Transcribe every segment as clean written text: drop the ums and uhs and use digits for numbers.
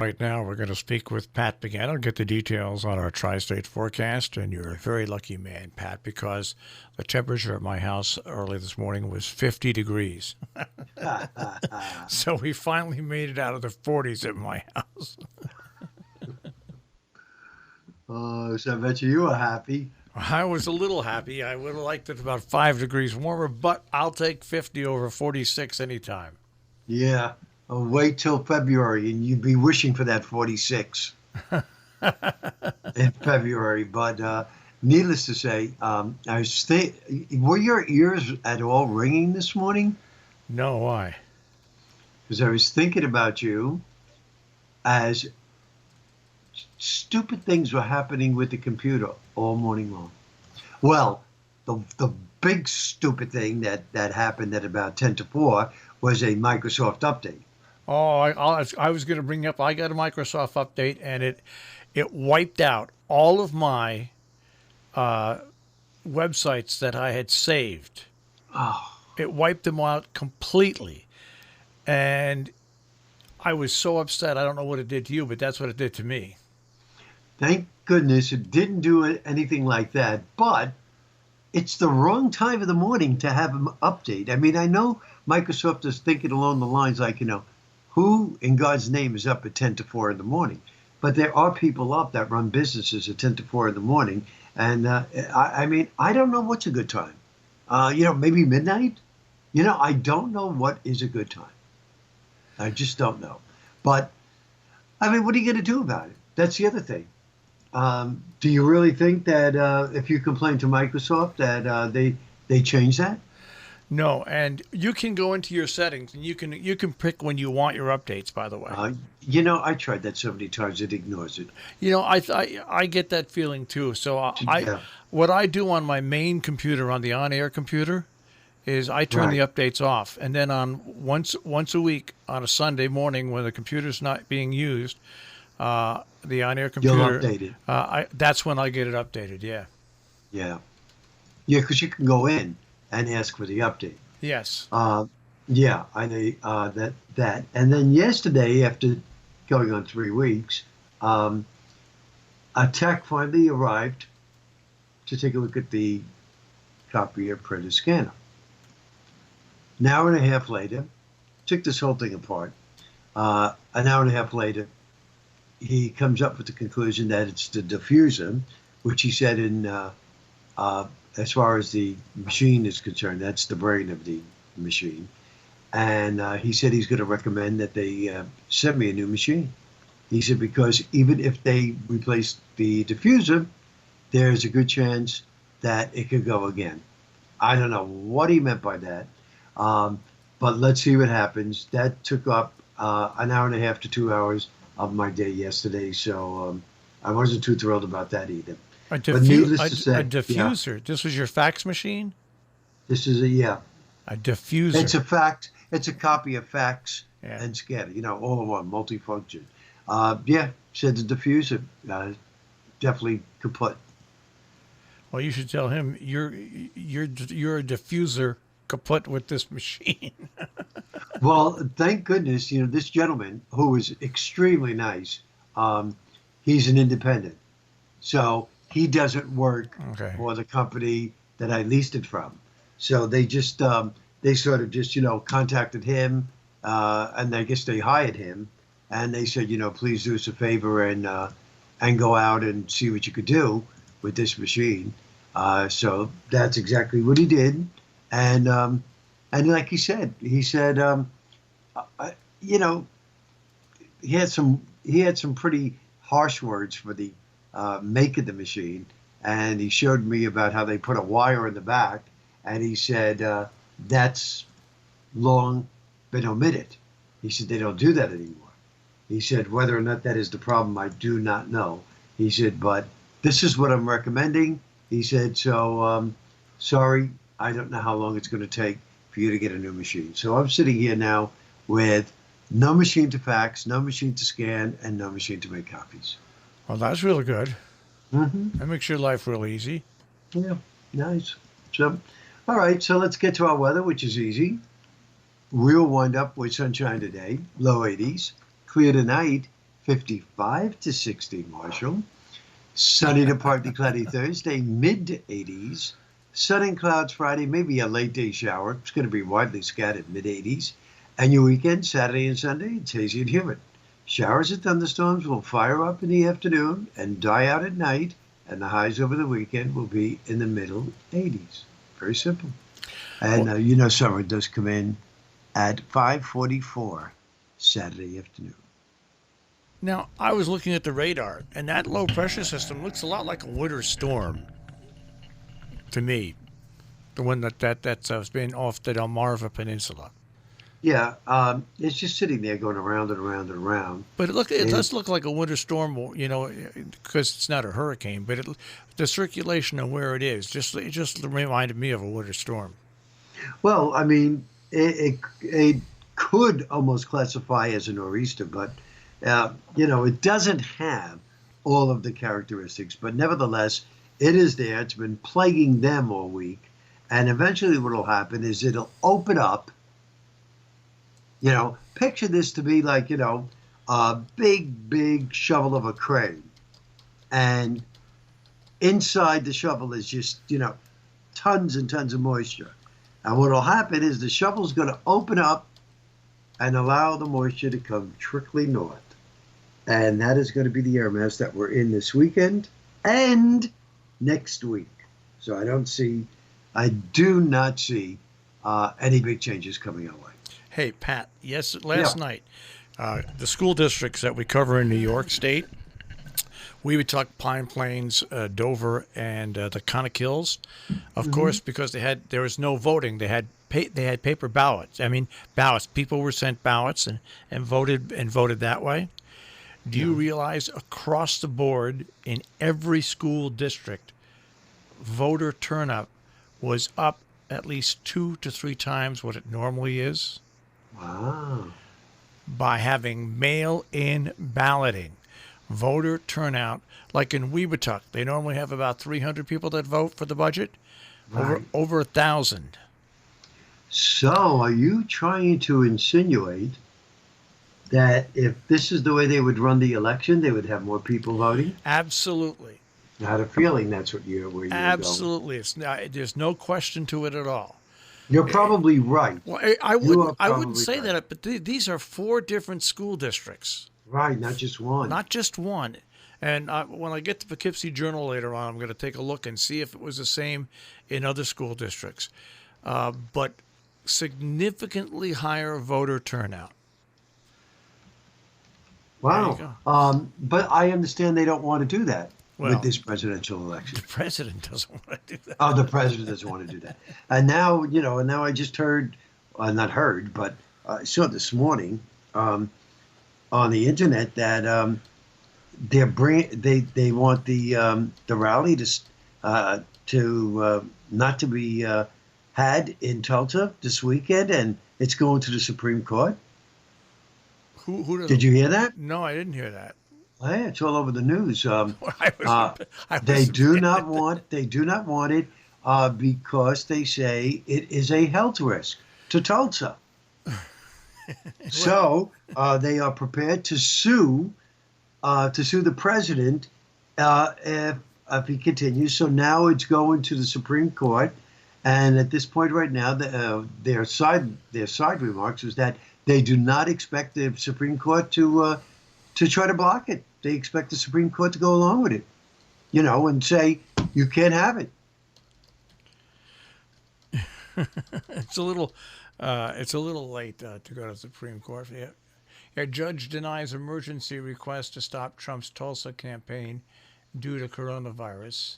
right now. We're going to speak with Pat Pagano, get the details on our tri-state forecast. And you're a very lucky man, Pat, because the temperature at my house early this morning was 50 degrees. So we finally made it out of the 40s at my house. Oh, so I bet you were happy. I was a little happy. I would have liked it about 5 degrees warmer, but I'll take 50 over 46 anytime. Yeah. Wait till February and you'd be wishing for that 46 in February. But needless to say, were your ears at all ringing this morning? No, why? Because I was thinking about you as stupid things were happening with the computer all morning long. Well, the big stupid thing that happened at about 10 to 4 was a Microsoft update. Oh, I was going to bring up, I got a Microsoft update, and it wiped out all of my websites that I had saved. Oh, It wiped them out completely. And I was so upset. I don't know what it did to you, but that's what it did to me. thank goodness it didn't do anything like that. But it's the wrong time of the morning to have an update. I mean, I know Microsoft is thinking along the lines like, who in God's name is up at 10 to 4 in the morning? But there are people up that run businesses at 10 to 4 in the morning. And I mean, I don't know what's a good time. Maybe midnight? I don't know what is a good time. I just don't know. But, I mean, what are you going to do about it? That's the other thing. Do you really think that if you complain to Microsoft that they change that? No, and you can go into your settings and you can pick when you want your updates. By the way, I tried that so many times it ignores it. I get that feeling too. So Yeah. what I do on my main computer, on the on-air computer, is I turn the Right. updates off, and then on once a week on a Sunday morning when the computer's not being used, the on-air You'll computer, update it. that's when I get it updated. Yeah. Yeah. Yeah, because you can go in and ask for the update. Yes. Yeah, I know that. And then yesterday, after going on 3 weeks, a tech finally arrived to take a look at the copier printer scanner. An hour and a half later, took this whole thing apart. An hour and a half later, he comes up with the conclusion that it's the diffuser, which he said as far as the machine is concerned, that's the brain of the machine. And he said he's going to recommend that they send me a new machine. He said because even if they replace the diffuser, there's a good chance that it could go again. I don't know what he meant by that, but let's see what happens. That took up an hour and a half to 2 hours of my day yesterday, so I wasn't too thrilled about that either. But needless to say, A diffuser. This was your fax machine? this is A diffuser. it's a fact. It's a copy of fax Yeah. and scanner, all in one, multifunction. Said the diffuser definitely kaput. Well, you should tell him you're a diffuser kaput with this machine. Well, thank goodness, this gentleman who is extremely nice, he's an independent. So he doesn't work Okay. for the company that I leased it from. So they just, they sort of just, contacted him, and I guess they hired him. And they said, please do us a favor and go out and see what you could do with this machine. So that's exactly what he did. And like he said, he had some pretty harsh words for the make of the machine, and he showed me about how they put a wire in the back, and he said that's long been omitted. He said they don't do that anymore. He said whether or not that is the problem, I do not know. He said, but this is what I'm recommending. He said, so sorry, I don't know how long it's going to take for you to get a new machine. So I'm sitting here now with no machine to fax, no machine to scan, and no machine to make copies. Well, that's really good. Mm-hmm. That makes your life real easy. Yeah, nice. So, all right, so let's get to our weather, which is easy. We'll wind up with sunshine today, low 80s. Clear tonight, 55 to 60, Marshall. Sunny to partly cloudy Thursday, mid-80s. Sun and clouds Friday, maybe a late day shower. It's going to be widely scattered, mid-80s. And your weekend, Saturday and Sunday, it's hazy and humid. Showers and thunderstorms will fire up in the afternoon and die out at night, and the highs over the weekend will be in the middle 80s. Very simple. And summer does come in at 5:44 Saturday afternoon. Now, I was looking at the radar, and that low pressure system looks a lot like a winter storm to me. The one that's been off the Delmarva Peninsula. Yeah, it's just sitting there going around and around and around. But it does look like a winter storm, because it's not a hurricane. But the circulation and where it is, it just reminded me of a winter storm. Well, I mean, it could almost classify as a nor'easter, but it doesn't have all of the characteristics. But nevertheless, it is there. It's been plaguing them all week, and eventually, what will happen is it'll open up. Picture this to be like, a big shovel of a crane. And inside the shovel is just, tons and tons of moisture. And what will happen is the shovel's going to open up and allow the moisture to come trickling north. And that is going to be the air mass that we're in this weekend and next week. So I do not see any big changes coming our way. Hey, Pat, last night, the school districts that we cover in New York State, we would talk Pine Plains, Dover, and the Connectills, of course, because there was no voting. They had paper ballots. I mean, ballots. People were sent ballots and voted that way. Do you realize across the board in every school district, voter turnout was up at least 2 to 3 times what it normally is? Wow. By having mail-in balloting. Voter turnout, like in Weebatuck, they normally have about 300 people that vote for the budget. Right. Over 1,000. So are you trying to insinuate that if this is the way they would run the election, they would have more people voting? Absolutely. I had a feeling that's where you're going. Absolutely. There's no question to it at all. You're probably right. Well, I wouldn't say that, but these are 4 different school districts. Right, not just one. Not just one. And when I get to the Poughkeepsie Journal later on, I'm going to take a look and see if it was the same in other school districts. But significantly higher voter turnout. Wow. But I understand they don't want to do that. With this presidential election. The president doesn't want to do that. Oh, the president doesn't want to do that. And now, now I just heard, not heard, but I saw this morning on the internet that they want the rally to not to be had in Tulsa this weekend, and it's going to the Supreme Court. Did you hear that? No, I didn't hear that. Oh, yeah, it's all over the news. They do not want it because they say it is a health risk to Tulsa. So they are prepared to sue the president if he continues. So now it's going to the Supreme Court, and at this point right now, their side remarks was that they do not expect the Supreme Court to try to block it. They expect the Supreme Court to go along with it, and say you can't have it. It's a little late to go to the Supreme Court. A judge denies emergency request to stop Trump's Tulsa campaign due to coronavirus.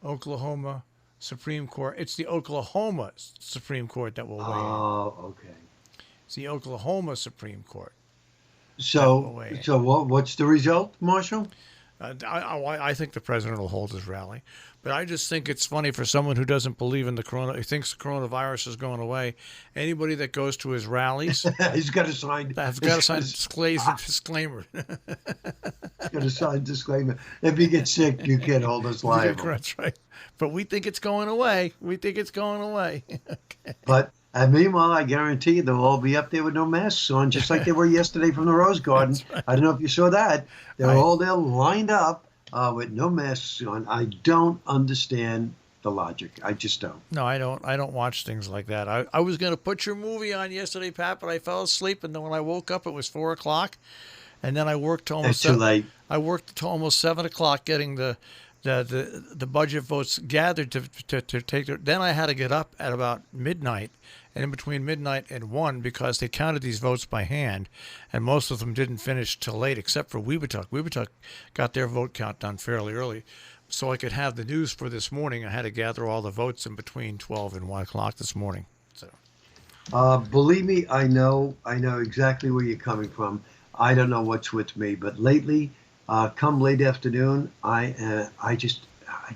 Oklahoma Supreme Court. It's the Oklahoma Supreme Court that will weigh in. Oh, okay. It's the Oklahoma Supreme Court. So what's the result, Marshall? I think the president will hold his rally, but I just think it's funny for someone who doesn't believe in the he thinks the coronavirus is going away. Anybody that goes to his rallies, he's got to sign. Disclaimer. He's got to sign disclaimer. If he gets sick, you can't hold us liable. That's right. But we think it's going away. Okay. But And meanwhile, I guarantee you they'll all be up there with no masks on, just like they were yesterday from the Rose Garden. That's right. I don't know if you saw that. They're I, all there lined up with no masks on. I don't understand the logic. I just don't. no, I don't. I don't watch things like that. I was going to put your movie on yesterday, Pat, but I fell asleep, and then when I woke up, it was 4 o'clock, and then I worked to It's almost too late. I worked to almost 7 o'clock getting the budget votes gathered to take their. Then I had to get up at about midnight, and in between midnight and 1, because they counted these votes by hand, and most of them didn't finish till late, except for Weebatuck. Weebatuck got their vote count done fairly early, so I could have the news for this morning. I had to gather all the votes in between 12 and 1 o'clock this morning. So Believe me, I know exactly where you're coming from. I don't know what's with me, but lately, come late afternoon, I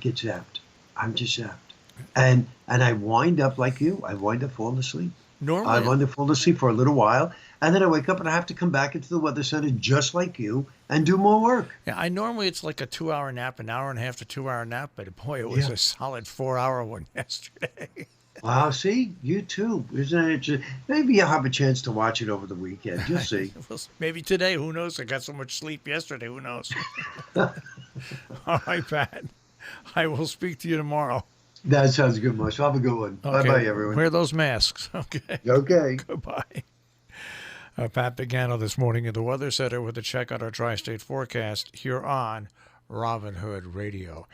get zapped. I'm just zapped, and I wind up like you. I wind up falling asleep. I normally, wind up falling asleep for a little while, and then I wake up and I have to come back into the weather center just like you and do more work. yeah, I normally it's like a 2 hour nap, an hour and a half to 2 hour nap, but boy, it was Yeah. a solid 4 hour one yesterday. Wow, see, you too. Isn't it? Maybe you'll have a chance to watch it over the weekend. You'll see. Maybe today, who knows? I got so much sleep yesterday, who knows? All right, Pat. I will speak to you tomorrow. That sounds good, Marshall. Have a good one. Okay. Bye-bye, everyone. Wear those masks. Okay. Okay. Goodbye. Pat Pagano this morning in the Weather Center with a check on our tri-state forecast here on Robin Hood Radio.